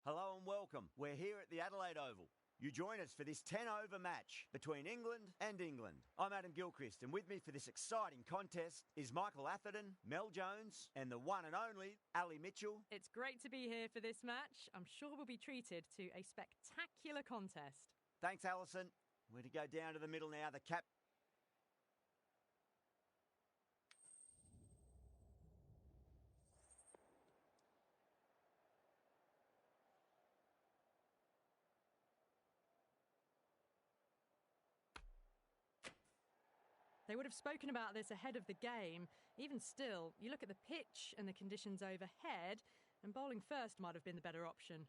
Hello and welcome. We're here at the Adelaide Oval. You join us for this 10-over match between England and England. I'm Adam Gilchrist, and with me for this exciting contest is Michael Atherton, Mel Jones, and the one and only Ali Mitchell. It's great to be here for this match. I'm sure we'll be treated to a spectacular contest. Thanks, Alison. We're to go down to the middle now. The cap... They would have spoken about this ahead of the game. Even still, you look at the pitch and the conditions overhead, and bowling first might have been the better option.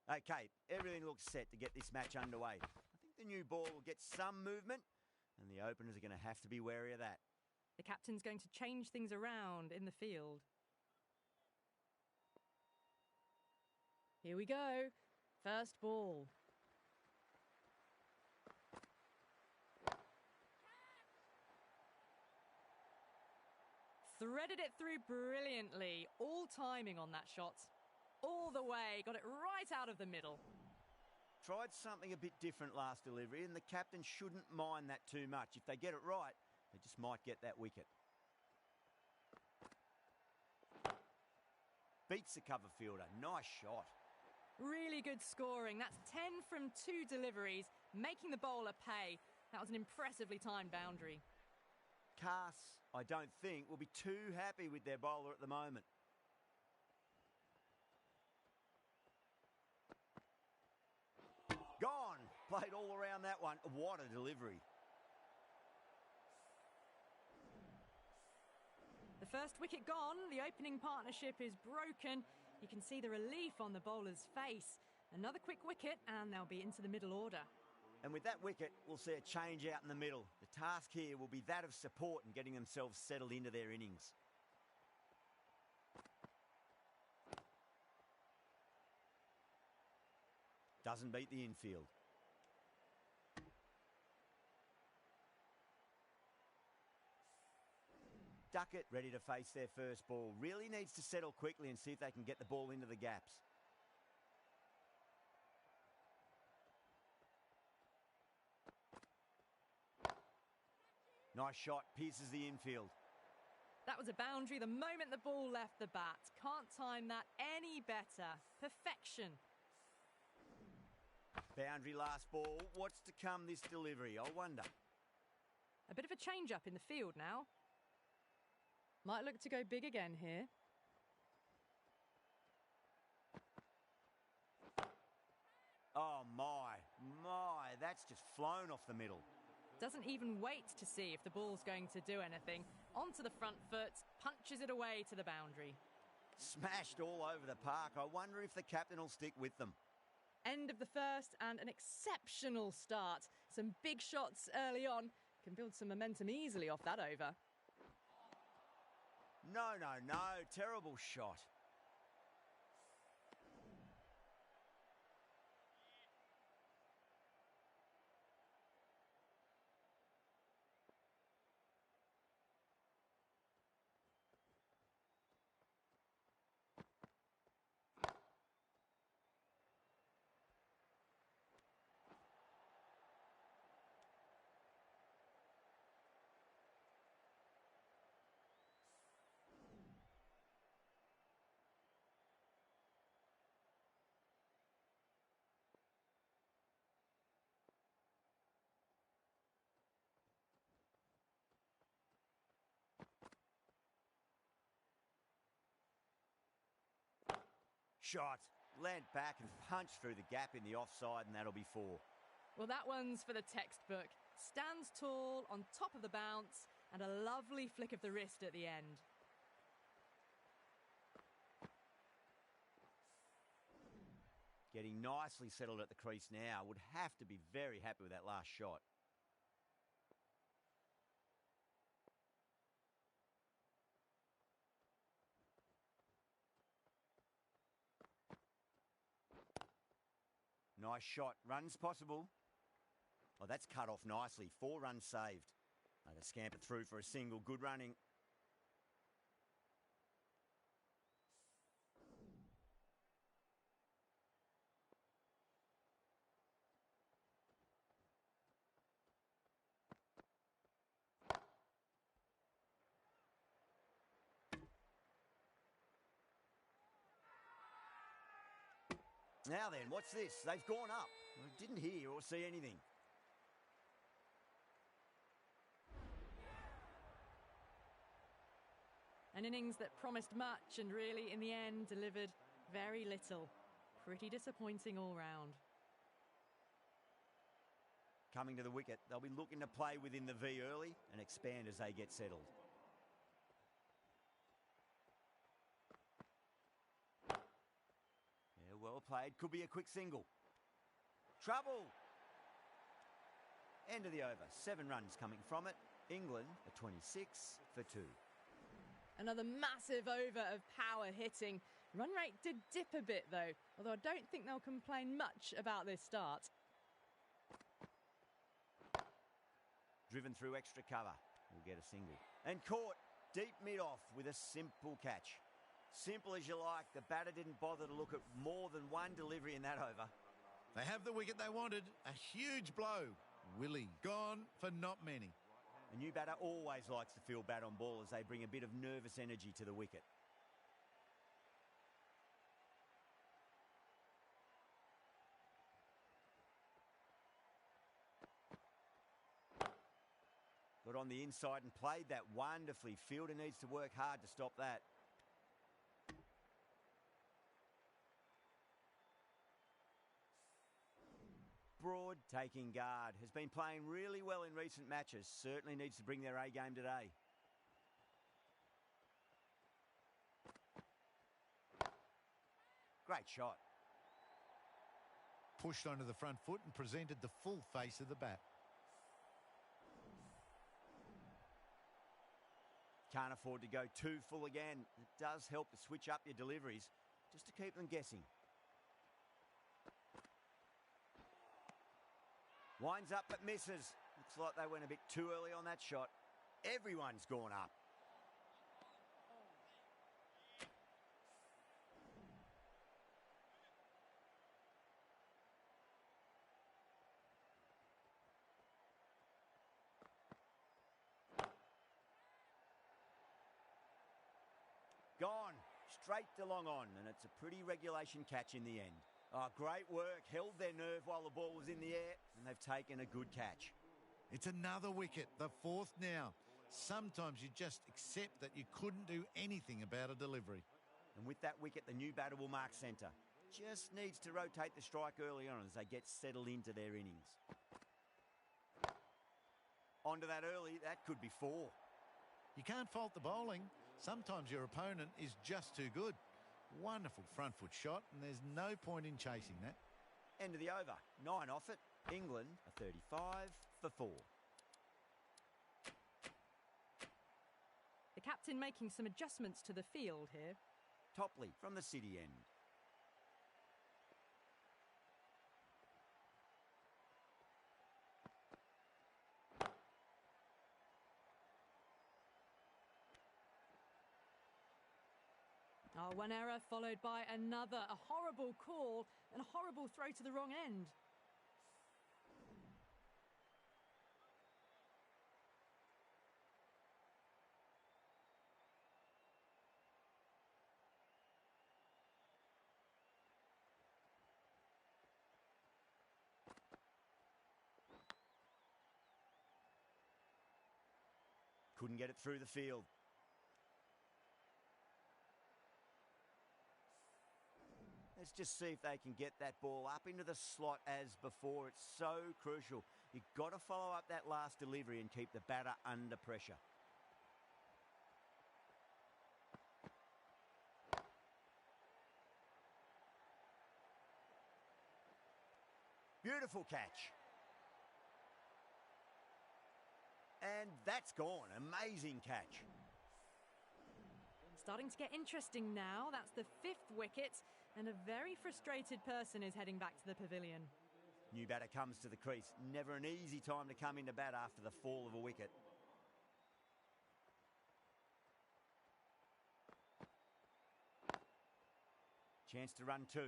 OK, everything looks set to get this match underway. I think the new ball will get some movement, and the openers are going to have to be wary of that. The captain's going to change things around in the field. Here we go. First ball. Threaded it through brilliantly. All timing on that shot. All the way. Got it right out of the middle. Tried something a bit different last delivery, and the captain shouldn't mind that too much. If they get it right, they just might get that wicket. Beats the cover fielder. Nice shot. Really good scoring. That's 10 from 2 deliveries, making the bowler pay. That was an impressively timed boundary. Cass, I don't think, will be too happy with their bowler at the moment. Gone! Played all around that one. What a delivery. The first wicket gone. The opening partnership is broken. You can see the relief on the bowler's face. Another quick wicket and they'll be into the middle order. And with that wicket, we'll see a change out in the middle. The task here will be that of support and getting themselves settled into their innings. Doesn't beat the infield. Duckett ready to face their first ball. Really needs to settle quickly and see if they can get the ball into the gaps. Nice shot, pierces the infield. That was a boundary the moment the ball left the bat. Can't time that any better. Perfection. Boundary last ball. What's to come this delivery, I wonder? A bit of a change-up in the field now. Might look to go big again here. Oh my, that's just flown off the middle. Doesn't even wait to see if the ball's going to do anything. Onto the front foot, punches it away to the boundary. Smashed all over the park. I wonder if the captain will stick with them. End of the first and an exceptional start. Some big shots early on. Can build some momentum easily off that over. No. Terrible shot. Shot. Leant back and punched through the gap in the offside, and that'll be 4. Well, that one's for the textbook. Stands tall, on top of the bounce, and a lovely flick of the wrist at the end. Getting nicely settled at the crease now. Would have to be very happy with that last shot. Nice shot. Runs possible. Oh, that's cut off nicely. 4 runs saved. They scamper through for a single. Good running. Now then, what's this? They've gone up. I didn't hear or see anything. An innings that promised much and really, in the end, delivered very little. Pretty disappointing all round. Coming to the wicket, they'll be looking to play within the V early and expand as they get settled. Yeah, well played. Could be a quick single. Trouble! End of the over. 7 runs coming from it. England are 26 for 2. Another massive over of power hitting. Run rate did dip a bit though, although I don't think they'll complain much about this start. Driven through extra cover. We'll get a single. And caught deep mid-off with a simple catch. Simple as you like. The batter didn't bother to look at more than one delivery in that over. They have the wicket they wanted. A huge blow. Willie gone for not many. A new batter always likes to feel bat on ball as they bring a bit of nervous energy to the wicket. Got on the inside and played that wonderfully. Fielder needs to work hard to stop that. Broad taking guard. Has been playing really well in recent matches. Certainly needs to bring their A game today. Great shot. Pushed onto the front foot and presented the full face of the bat. Can't afford to go too full again. It does help to switch up your deliveries just to keep them guessing. Winds up but misses. Looks like they went a bit too early on that shot. Everyone's gone up. Gone. Straight to long on, and it's a pretty regulation catch in the end. Oh, great work. Held their nerve while the ball was in the air, and they've taken a good catch. It's another wicket, the 4th now. Sometimes you just accept that you couldn't do anything about a delivery. And with that wicket, the new batter will mark centre. Just needs to rotate the strike early on as they get settled into their innings. Onto that early, that could be 4. You can't fault the bowling. Sometimes your opponent is just too good. Wonderful front foot shot, and there's no point in chasing that. End of the over. 9 off it. England are 35 for 4. The captain making some adjustments to the field here. Topley from the city end. Oh, one error followed by another. A horrible call and a horrible throw to the wrong end. Couldn't get it through the field. Let's just see if they can get that ball up into the slot as before. It's so crucial. You've got to follow up that last delivery and keep the batter under pressure. Beautiful catch. And that's gone. Amazing catch. Starting to get interesting now. That's the 5th wicket, and a very frustrated person is heading back to the pavilion. New batter comes to the crease. Never an easy time to come into bat after the fall of a wicket. Chance to run 2.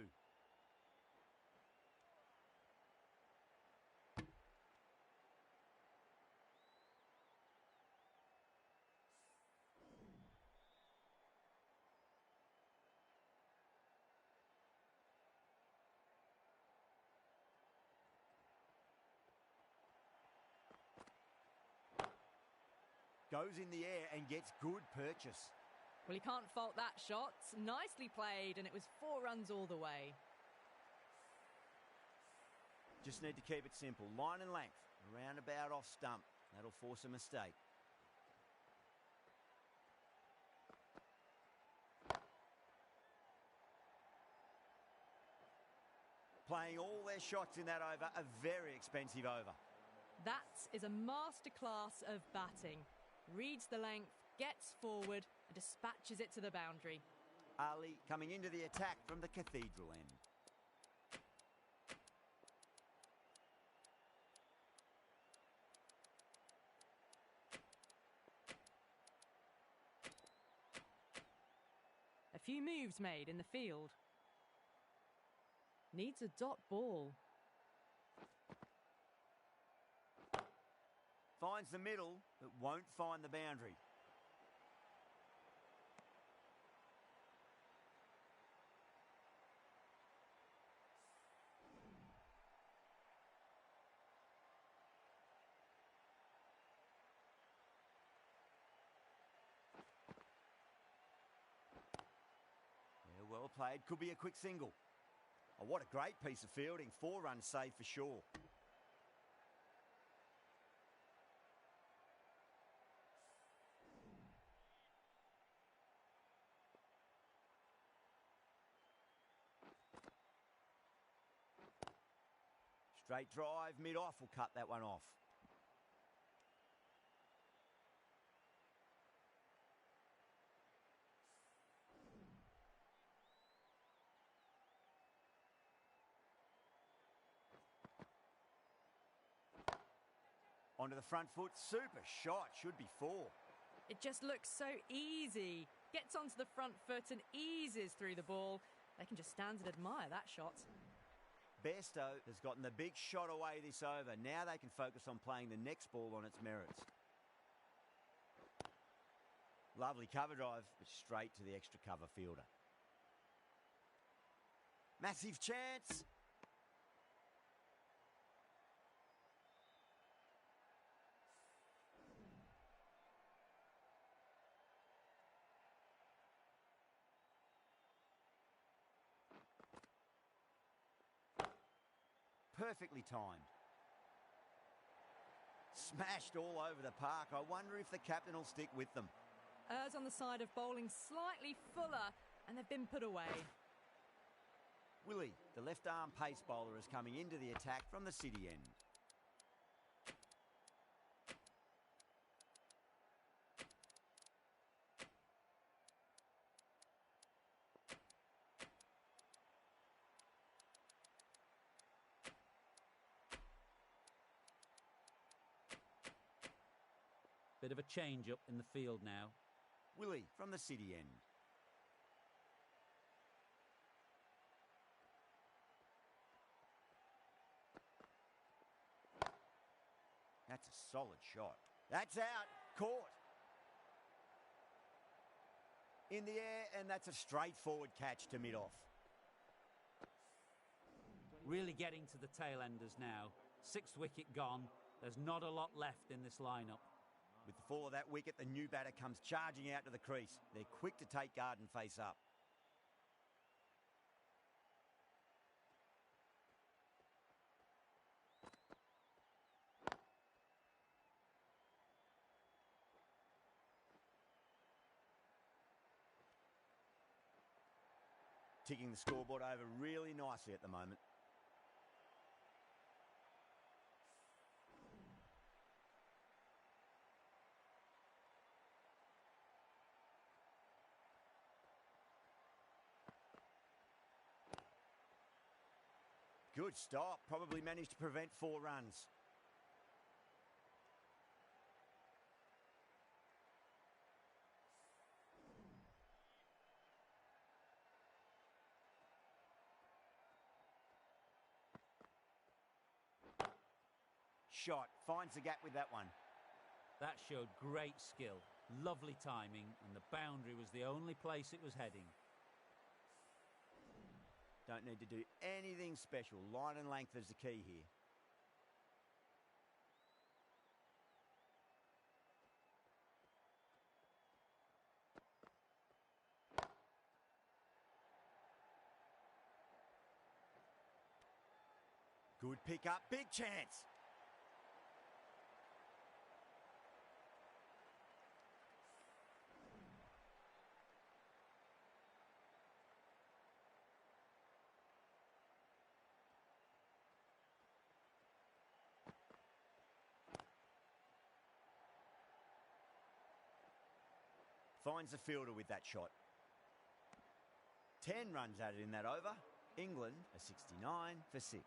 goes in the air and gets good purchase. Well, you can't fault that shot. Nicely played, and it was 4 runs all the way. Just need to keep it simple. Line and length, around about off stump. That'll force a mistake. Playing all their shots in that over, a very expensive over. That is a masterclass of batting. Reads the length, gets forward, and dispatches it to the boundary. Ali coming into the attack from the cathedral end. A few moves made in the field. Needs a dot ball. Finds the middle, but won't find the boundary. Yeah, well played. Could be a quick single. Oh, what a great piece of fielding. 4 runs saved for sure. Straight drive, mid-off will cut that one off. Onto the front foot, super shot, should be 4. It just looks so easy. Gets onto the front foot and eases through the ball. They can just stand and admire that shot. Bairstow has gotten the big shot away this over. Now they can focus on playing the next ball on its merits. Lovely cover drive, but straight to the extra cover fielder. Massive chance. Perfectly timed. Smashed all over the park. I wonder if the captain will stick with them. Errs on the side of bowling slightly fuller, and they've been put away. Willie, the left-arm pace bowler, is coming into the attack from the city end. Bit of a change-up in the field now. Willie from the city end. That's a solid shot. That's out. Caught. In the air, and that's a straightforward catch to mid-off. Really getting to the tail-enders now. 6th wicket gone. There's not a lot left in this lineup. With the fall of that wicket, the new batter comes charging out to the crease. They're quick to take guard and face up. Ticking the scoreboard over really nicely at the moment. Good stop. Probably managed to prevent 4 runs. Shot. Finds the gap with that one. That showed great skill, lovely timing, and the boundary was the only place it was heading. Don't need to do anything special. Line and length is the key here. Good pick up, big chance. Finds the fielder with that shot. 10 runs added in that over. England a 69 for 6.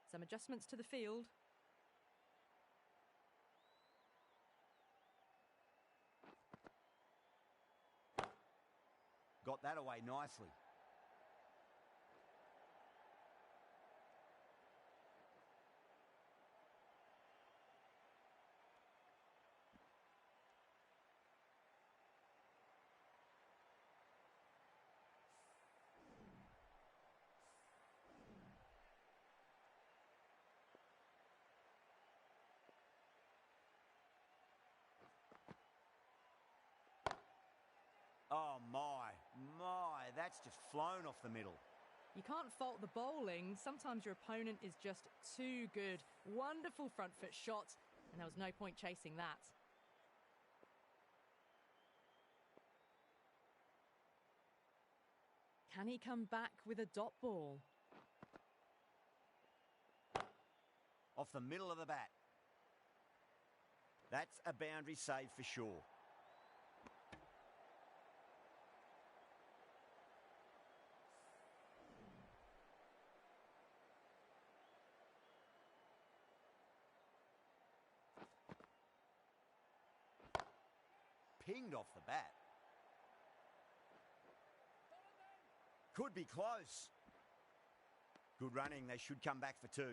Some adjustments to the field. Got that away nicely. Oh my, that's just flown off the middle. You can't fault the bowling. Sometimes your opponent is just too good. Wonderful front foot shot, and there was no point chasing that. Can he come back with a dot ball? Off the middle of the bat. That's a boundary save for sure. Pinged off the bat. Could be close. Good running. They should come back for 2.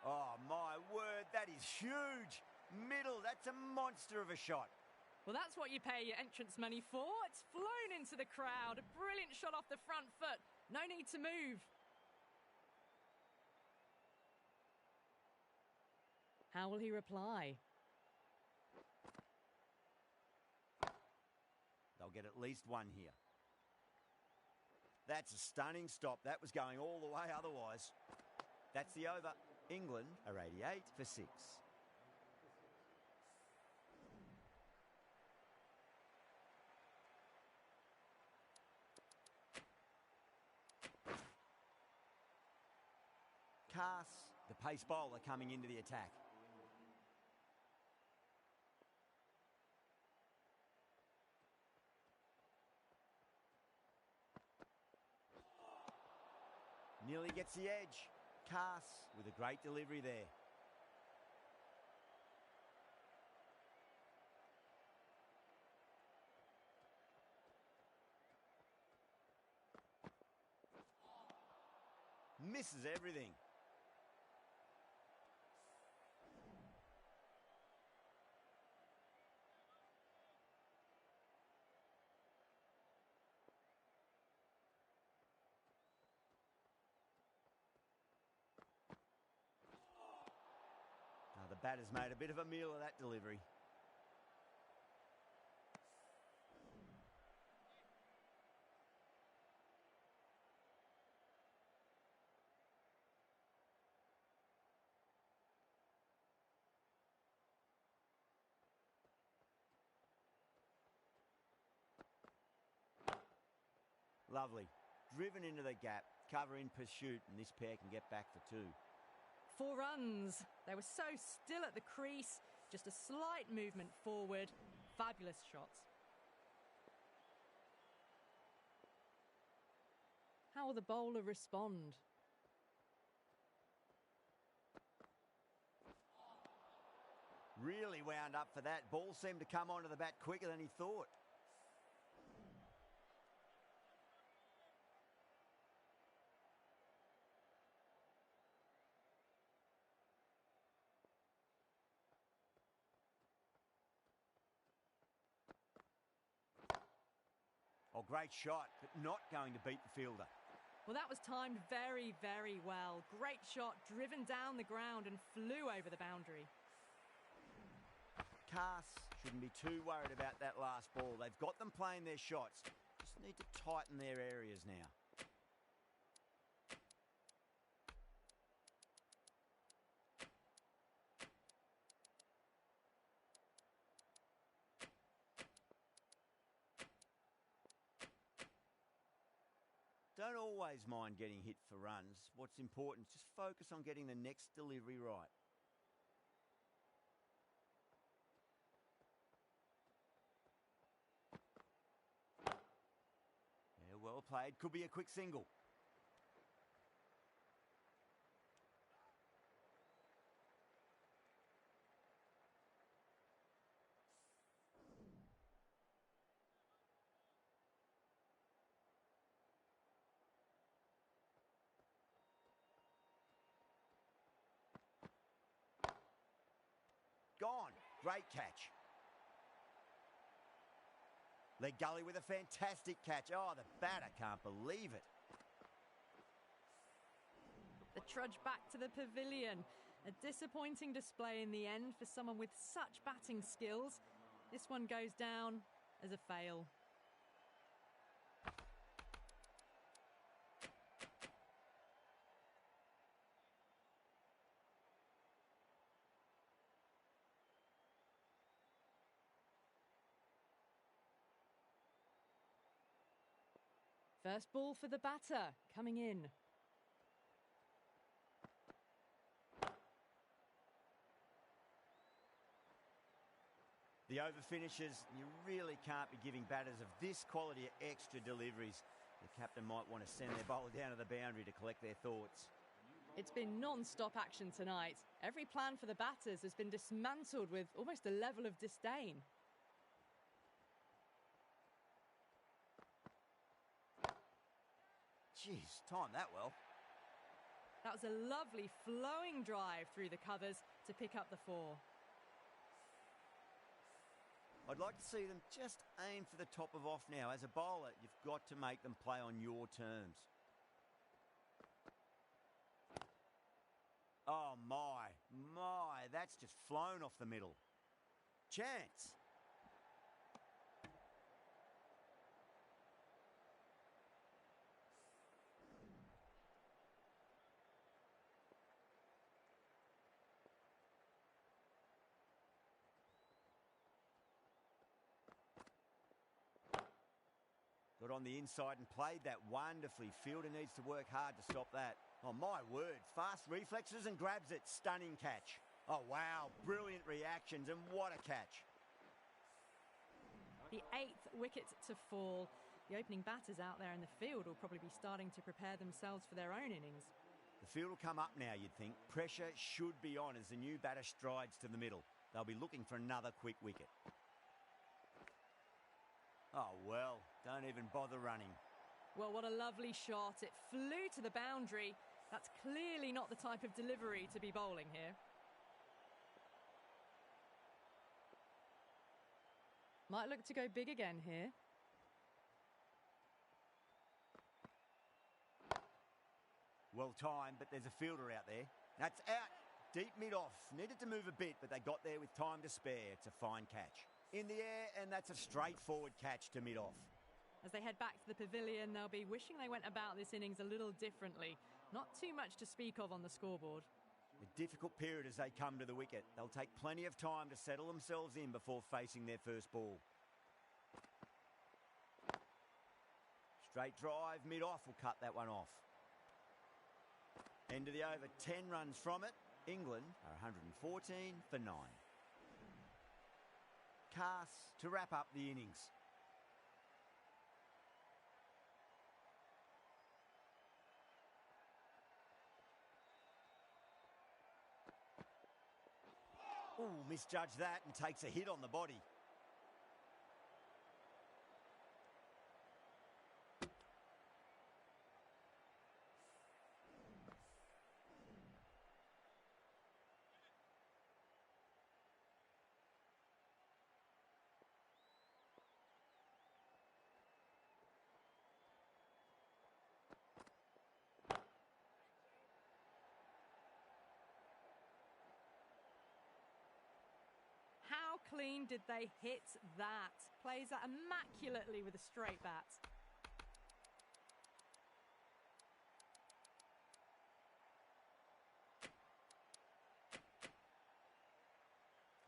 Oh, my word, that is huge. Middle, that's a monster of a shot. Well, that's what you pay your entrance money for. It's flown into the crowd. A brilliant shot off the front foot. No need to move. How will he reply? They'll get at least 1 here. That's a stunning stop. That was going all the way otherwise. That's the over. England are 88 for 6. Cass, the pace bowler, coming into the attack. Nearly gets the edge. Cass with a great delivery there. Misses everything. The batter's made a bit of a meal of that delivery. Lovely. Driven into the gap, cover in pursuit, and this pair can get back for 2. 4 runs. They were so still at the crease. Just a slight movement forward. Fabulous shots. How will the bowler respond? Really wound up for that. Ball seemed to come onto the bat quicker than he thought. Oh, great shot, but not going to beat the fielder. Well, that was timed very, very well. Great shot, driven down the ground and flew over the boundary. Cass shouldn't be too worried about that last ball. They've got them playing their shots. Just need to tighten their areas now. Don't always mind getting hit for runs. What's important is just focus on getting the next delivery right. Yeah, well played. Could be a quick single. Gone. Great catch. Leg gully with a fantastic catch. Oh, the batter can't believe it. The trudge back to the pavilion. A disappointing display in the end for someone with such batting skills. This one goes down as a fail. First ball for the batter, coming in. The over finishes, you really can't be giving batters of this quality extra deliveries. The captain might want to send their bowler down to the boundary to collect their thoughts. It's been non-stop action tonight. Every plan for the batters has been dismantled with almost a level of disdain. Jeez, timed that well. That was a lovely flowing drive through the covers to pick up the 4. I'd like to see them just aim for the top of off now. As a bowler, you've got to make them play on your terms. Oh, my, that's just flown off the middle. Chance. Got on the inside and played that wonderfully. Fielder needs to work hard to stop that. Oh, my word. Fast reflexes and grabs it. Stunning catch. Oh, wow. Brilliant reactions and what a catch. The 8th wicket to fall. The opening batters out there in the field will probably be starting to prepare themselves for their own innings. The field will come up now, you'd think. Pressure should be on as the new batter strides to the middle. They'll be looking for another quick wicket. Oh, well, don't even bother running. Well, what a lovely shot. It flew to the boundary. That's clearly not the type of delivery to be bowling here. Might look to go big again here. Well timed, but there's a fielder out there. That's out. Deep mid-off. Needed to move a bit, but they got there with time to spare. It's a fine catch. In the air, and that's a straightforward catch to mid-off. As they head back to the pavilion, they'll be wishing they went about this innings a little differently. Not too much to speak of on the scoreboard. A difficult period as they come to the wicket. They'll take plenty of time to settle themselves in before facing their first ball. Straight drive, mid-off will cut that one off. End of the over, 10 runs from it. England are 114 for 9. Cass to wrap up the innings. Ooh, misjudged that and takes a hit on the body. clean did they hit that? Plays that immaculately with a straight bat.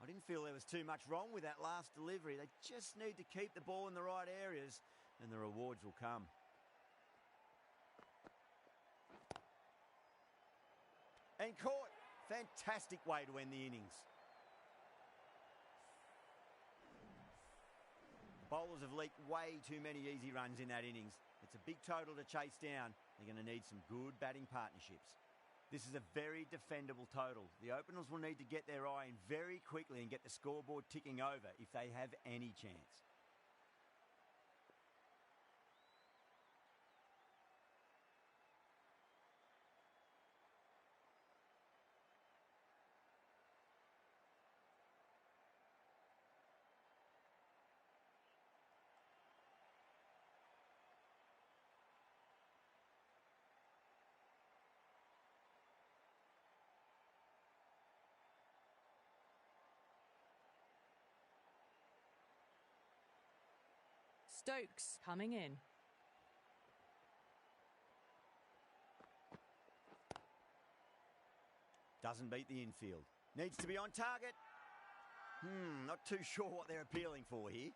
I didn't feel there was too much wrong with that last delivery. They just need to keep the ball in the right areas and the rewards will come. And caught. Fantastic way to end the innings. Bowlers have leaked way too many easy runs in that innings. It's a big total to chase down. They're going to need some good batting partnerships. This is a very defendable total. The openers will need to get their eye in very quickly and get the scoreboard ticking over if they have any chance. Stokes coming in. Doesn't beat the infield. Needs to be on target. Not too sure what they're appealing for here.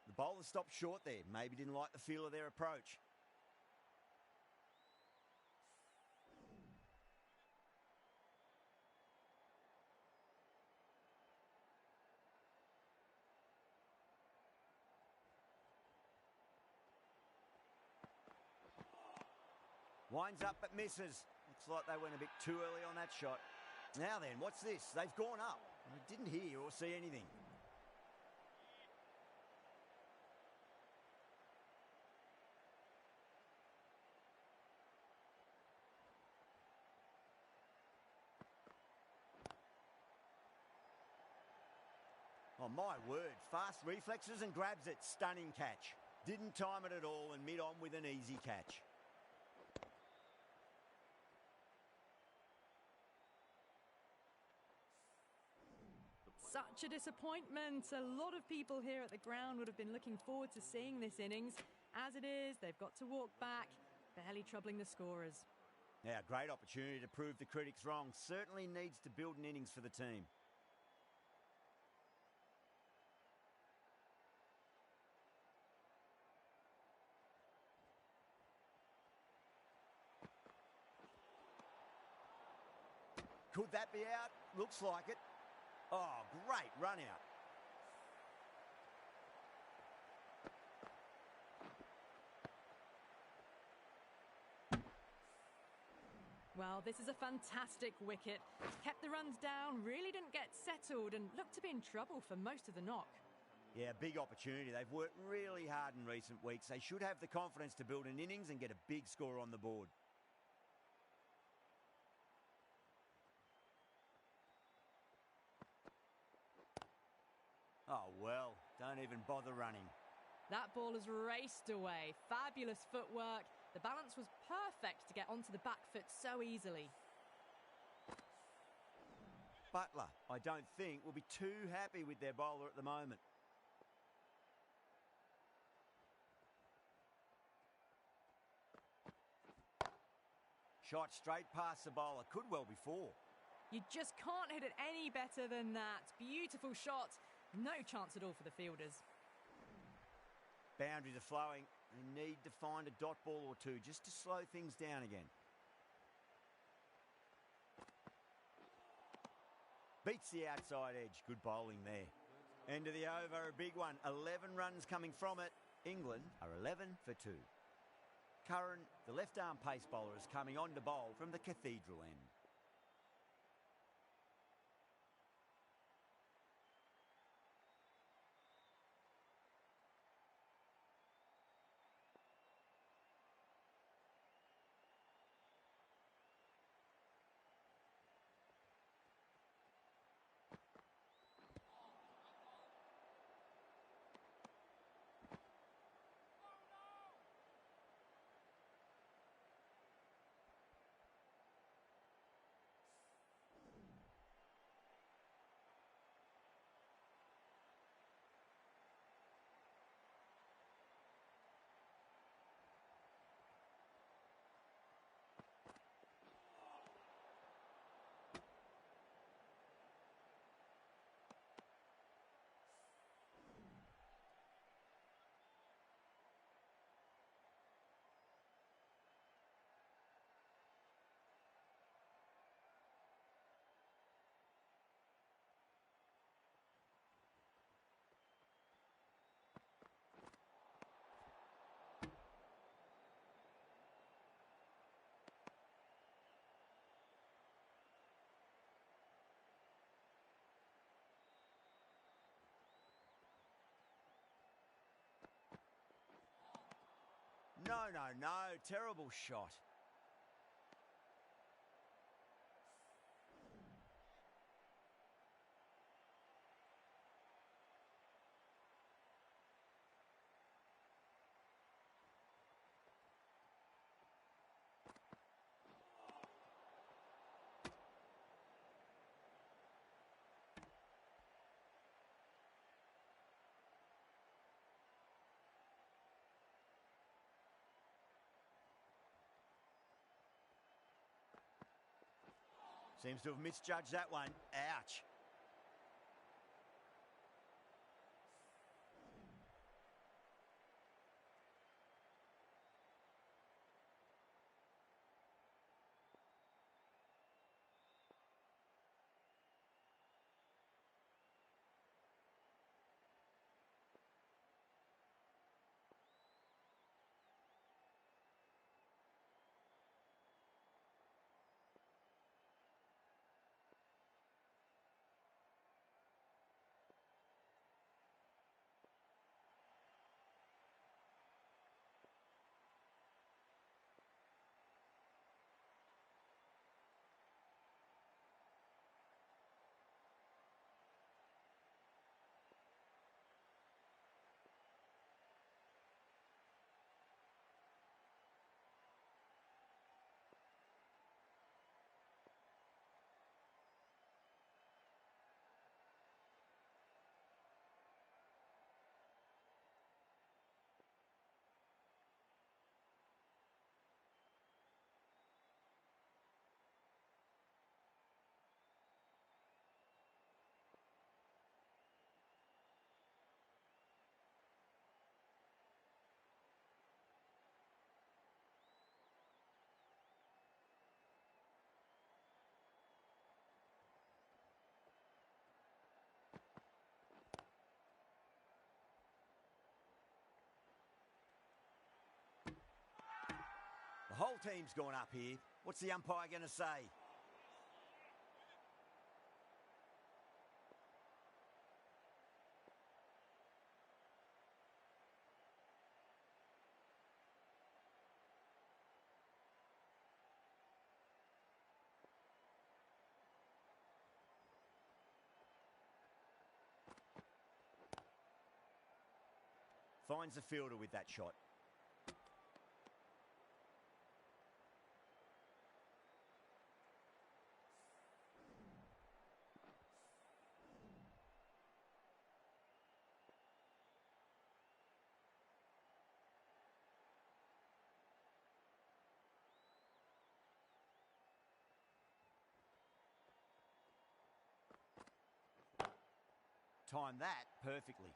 The bowler stopped short there. Maybe didn't like the feel of their approach. Winds up but misses. Looks like they went a bit too early on that shot. Now then, what's this? They've gone up. I didn't hear or see anything. Oh, my word. Fast reflexes and grabs it. Stunning catch. Didn't time it at all and mid on with an easy catch. Such a disappointment. A lot of people here at the ground would have been looking forward to seeing this innings. As it is, they've got to walk back, barely troubling the scorers. Now, great opportunity to prove the critics wrong. Certainly needs to build an innings for the team. Could that be out? Looks like it. Oh, great run out. Well, this is a fantastic wicket. Kept the runs down, really didn't get settled and looked to be in trouble for most of the knock. Yeah, big opportunity. They've worked really hard in recent weeks. They should have the confidence to build an innings and get a big score on the board. Oh, well, don't even bother running. That ball has raced away. Fabulous footwork. The balance was perfect to get onto the back foot so easily. Butler, I don't think, will be too happy with their bowler at the moment. Shot straight past the bowler. Could well be four. You just can't hit it any better than that. Beautiful shot. No chance at all for the fielders. Boundaries are flowing. They need to find a dot ball or two just to slow things down again. Beats the outside edge. Good bowling there. End of the over, a big one. 11 runs coming from it. England are 11 for 2. Curran, the left-arm pace bowler, is coming on to bowl from the Cathedral end. No. Terrible shot. Seems to have misjudged that one. Ouch. The whole team's gone up here. What's the umpire going to say? Finds the fielder with that shot. Timed that perfectly.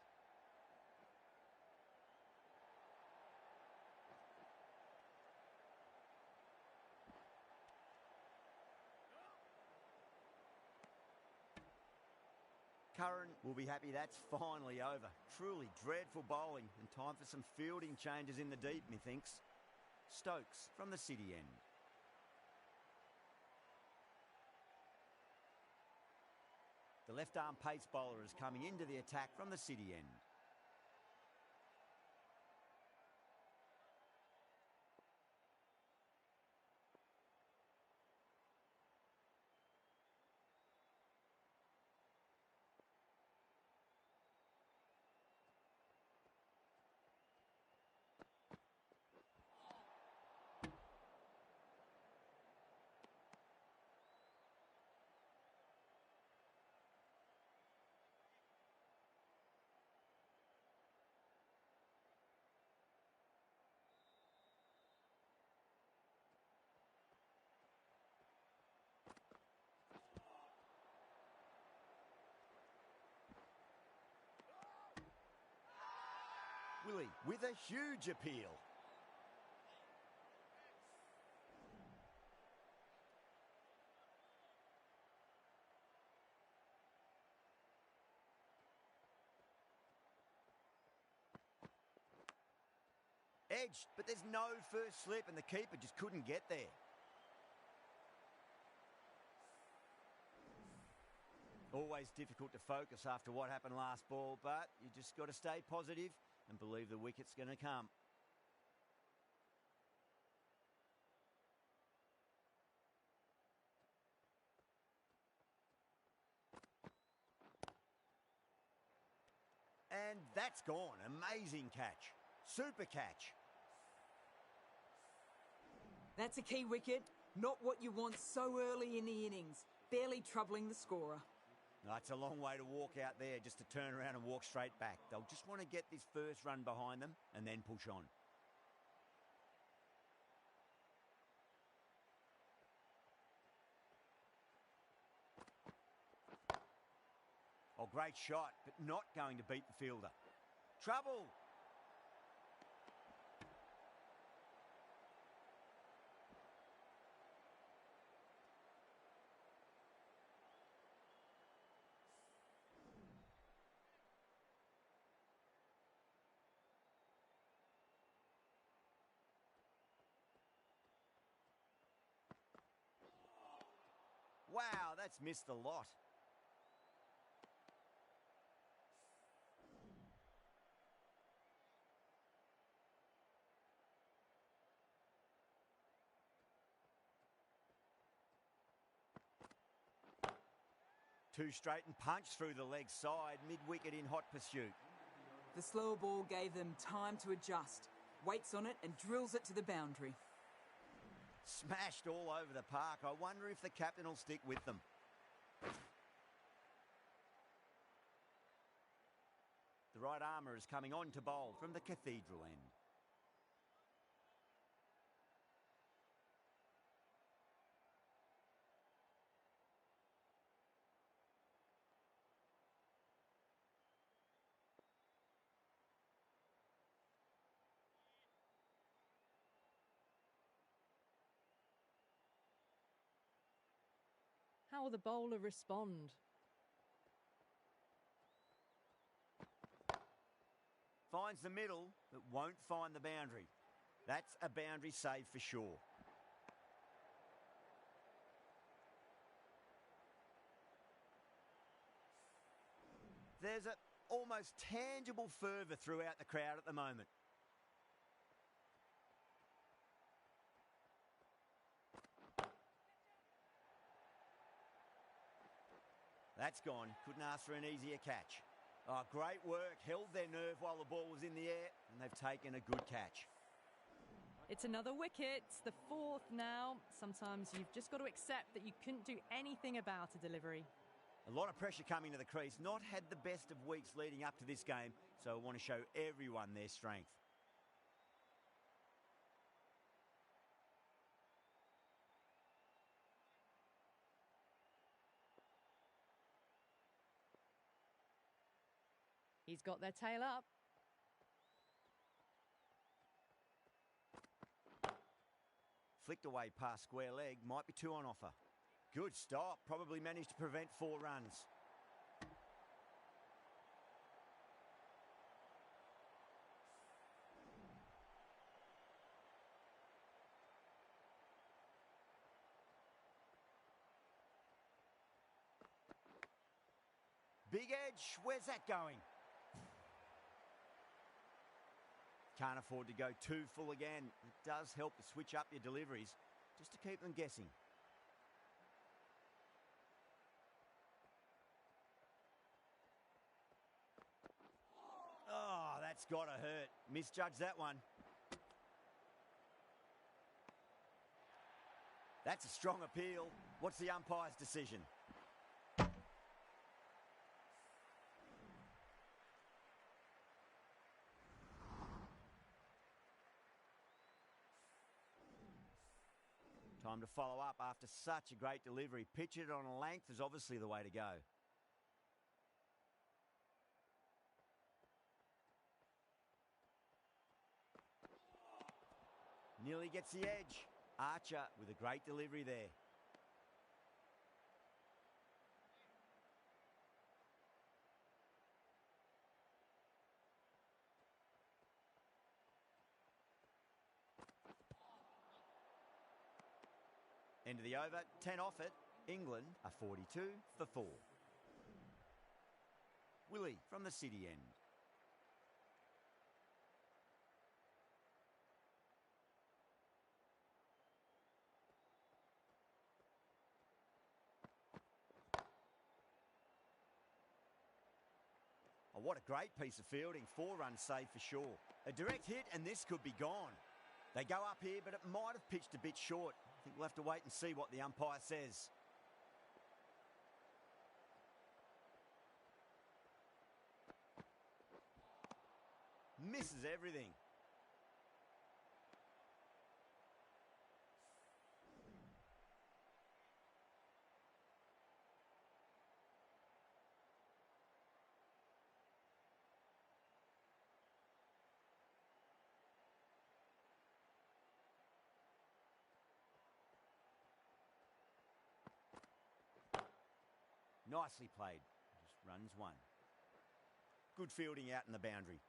Curran will be happy that's finally over. Truly dreadful bowling and time for some fielding changes in the deep, methinks. Stokes from the city end. The left-arm pace bowler is coming into the attack from the city end. Willie with a huge appeal. Edged, but there's no first slip and the keeper just couldn't get there. Always difficult to focus after what happened last ball, but you just got to stay positive and believe the wicket's going to come. And that's gone. Amazing catch. Super catch. That's a key wicket. Not what you want so early in the innings. Barely troubling the scorer. That's a long way to walk out there just to turn around and walk straight back. They'll just want to get this first run behind them and then push on. Oh, great shot, but not going to beat the fielder. Trouble. Wow, that's missed a lot. Two straight and punch through the leg side, mid-wicket in hot pursuit. The slower ball gave them time to adjust. Waits on it and drills it to the boundary. Smashed all over the park. I wonder if the captain will stick with them. The right armour is coming on to bowl from the cathedral end. How will the bowler respond? Finds the middle, but won't find the boundary. That's a boundary save for sure. There's an almost tangible fervour throughout the crowd at the moment. That's gone. Couldn't ask for an easier catch. Oh, great work. Held their nerve while the ball was in the air, and they've taken a good catch. It's another wicket, the fourth now. Sometimes you've just got to accept that you couldn't do anything about a delivery. A lot of pressure coming to the crease. Not had the best of weeks leading up to this game, so I want to show everyone their strength. He's got their tail up. Flicked away past square leg. Might be two on offer. Good stop. Probably managed to prevent 4 runs. Big edge. Where's that going? Can't afford to go too full again. It does help to switch up your deliveries just to keep them guessing. Oh, that's got to hurt. Misjudged that one. That's a strong appeal. What's the umpire's decision? Time to follow up after such a great delivery. Pitch it on a length is obviously the way to go. Nearly gets the edge. Archer with a great delivery there. End of the over, 10 off it. England are 42 for 4. Willie from the city end. A what a great piece of fielding. 4 runs saved for sure. A direct hit and this could be gone. They go up here, but it might have pitched a bit short. I think we'll have to wait and see what the umpire says. Misses everything. Nicely played. Just runs 1. Good fielding out in the boundary.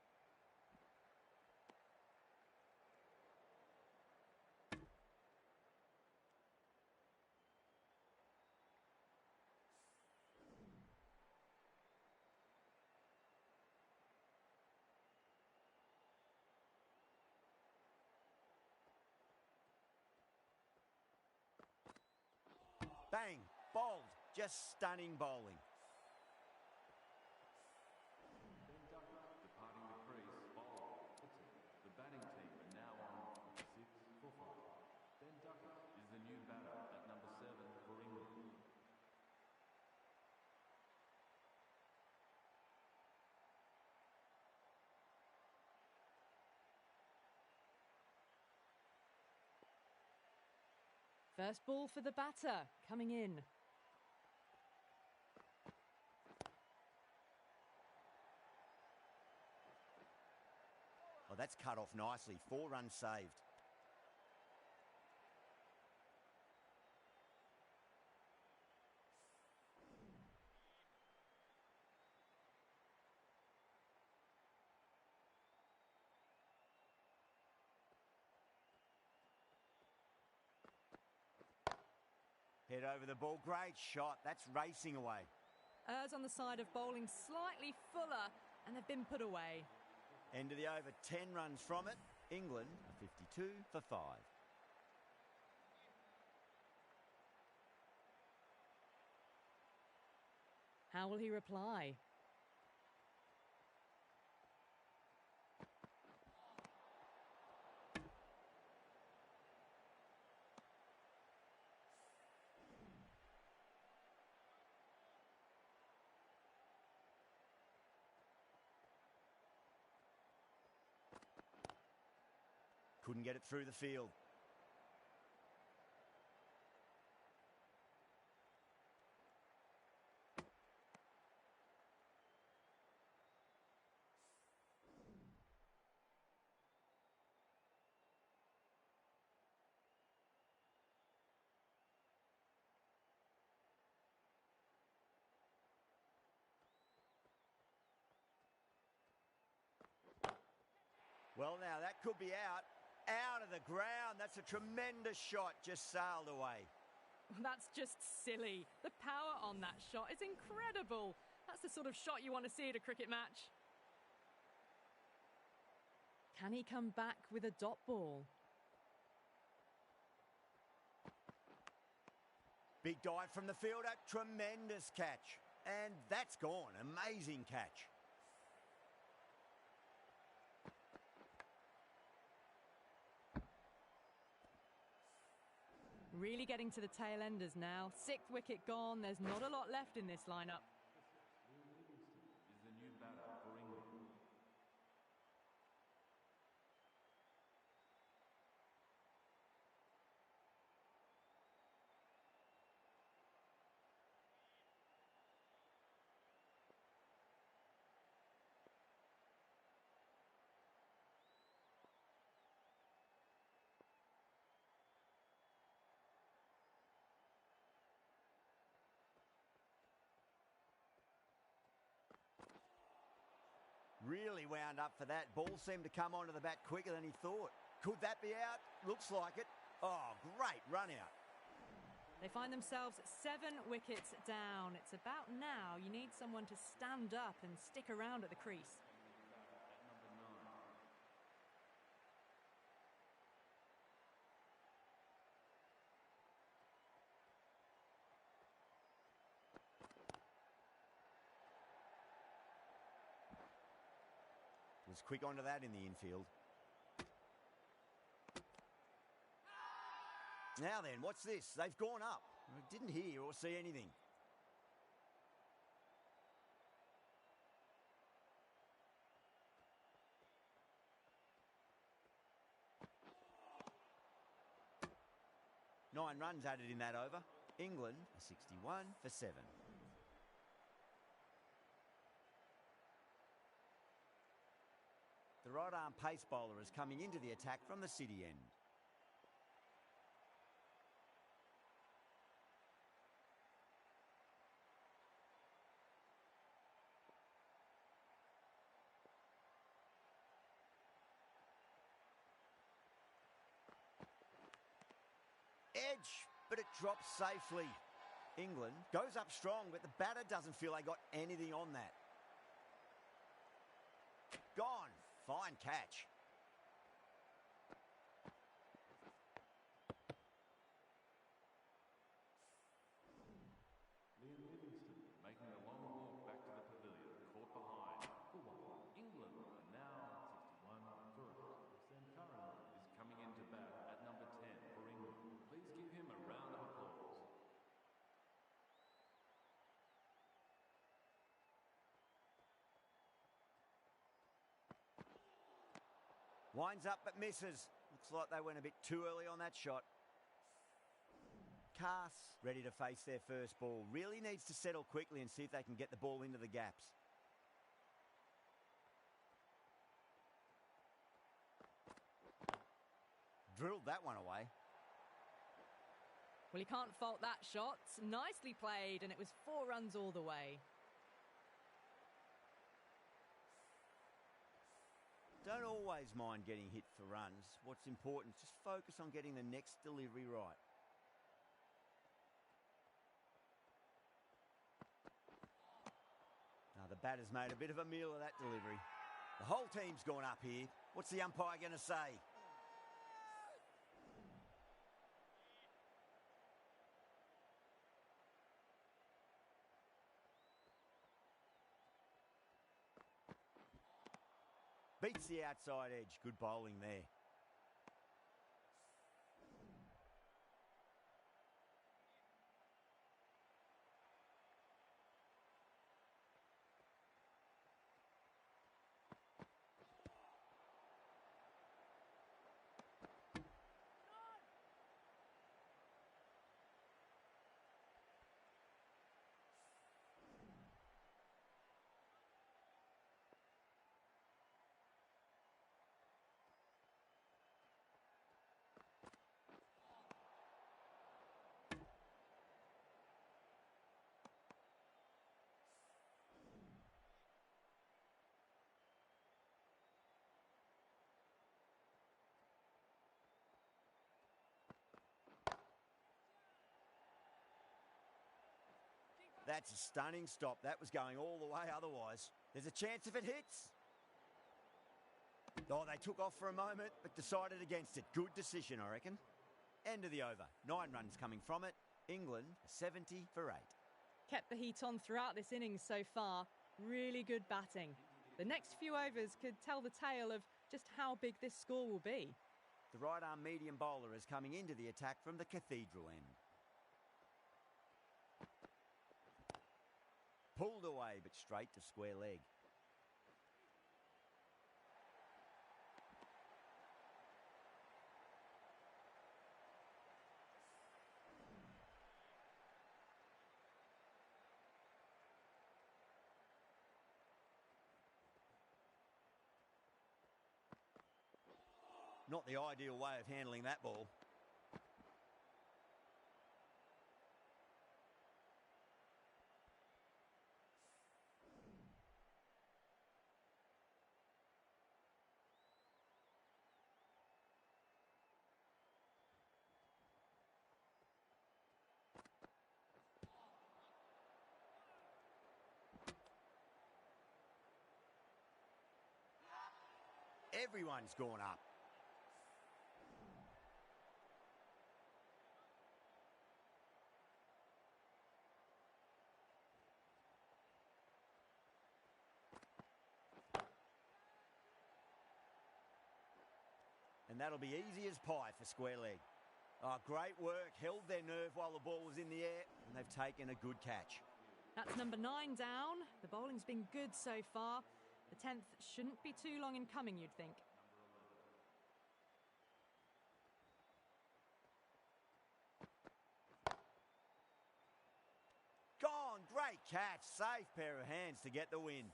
Bang! Bowled. Just stunning bowling. Departing the crease, bowl. The batting team are now on 6 for 5. Ben Duckett is the new batter at number 7 for England. First ball for the batter, coming in. Oh, that's cut off nicely. 4 runs saved. Head over the ball. Great shot. That's racing away. Errs on the side of bowling slightly fuller, and they've been put away. End of the over. 10 runs from it. England are 52 for 5. How will he reply? Couldn't get it through the field. Well, now that could be out. Out of the ground. That's a tremendous shot. Just sailed away. That's just silly. The power on that shot is incredible. That's the sort of shot you want to see at a cricket match. Can he come back with a dot ball? Big dive from the fielder. Tremendous catch. And that's gone. Amazing catch. Really getting to the tail enders now. 6th wicket gone. There's not a lot left in this lineup. Is the new batter for England. Really wound up for that. Ball seemed to come onto the bat quicker than he thought. Could that be out? Looks like it. Oh, great run out. They find themselves 7 wickets down. It's about now you need someone to stand up and stick around at the crease. Was quick onto that in the infield. Now then, what's this? They've gone up. I didn't hear or see anything. Nine runs added in that over. England are 61 for 7. The right-arm pace bowler is coming into the attack from the city end. Edge, but it drops safely. England goes up strong, but the batter doesn't feel they got anything on that. Gone. Fine catch. Livingston making a long walk back to the pavilion, caught behind for 1. England are now 61 for 8. Sam Curran is coming in to bat at number 10 for England. Please give him a round of applause. Winds up but misses. Looks like they went a bit too early on that shot. Cass, ready to face their first ball, really needs to settle quickly and see if they can get the ball into the gaps. Drilled that one away. Well, you can't fault that shot. Nicely played, and it was 4 runs all the way. Don't always mind getting hit for runs. What's important is just focus on getting the next delivery right. Now the batter's made a bit of a meal of that delivery. The whole team's gone up here. What's the umpire going to say? Beats the outside edge. Good bowling there. That's a stunning stop. That was going all the way otherwise. There's a chance if it hits. Oh, they took off for a moment, but decided against it. Good decision, I reckon. End of the over. 9 runs coming from it. England 70 for 8. Kept the heat on throughout this innings so far. Really good batting. The next few overs could tell the tale of just how big this score will be. The right-arm medium bowler is coming into the attack from the cathedral end. Pulled away, but straight to square leg. Not the ideal way of handling that ball. Everyone's gone up. And that'll be easy as pie for square leg. Oh, great work. Held their nerve while the ball was in the air, and they've taken a good catch. That's number 9 down. The bowling's been good so far. The 10th shouldn't be too long in coming, you'd think. Gone. Great catch. Safe pair of hands to get the win.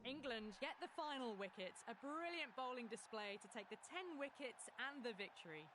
England get the final wicket. A brilliant bowling display to take the 10 wickets and the victory.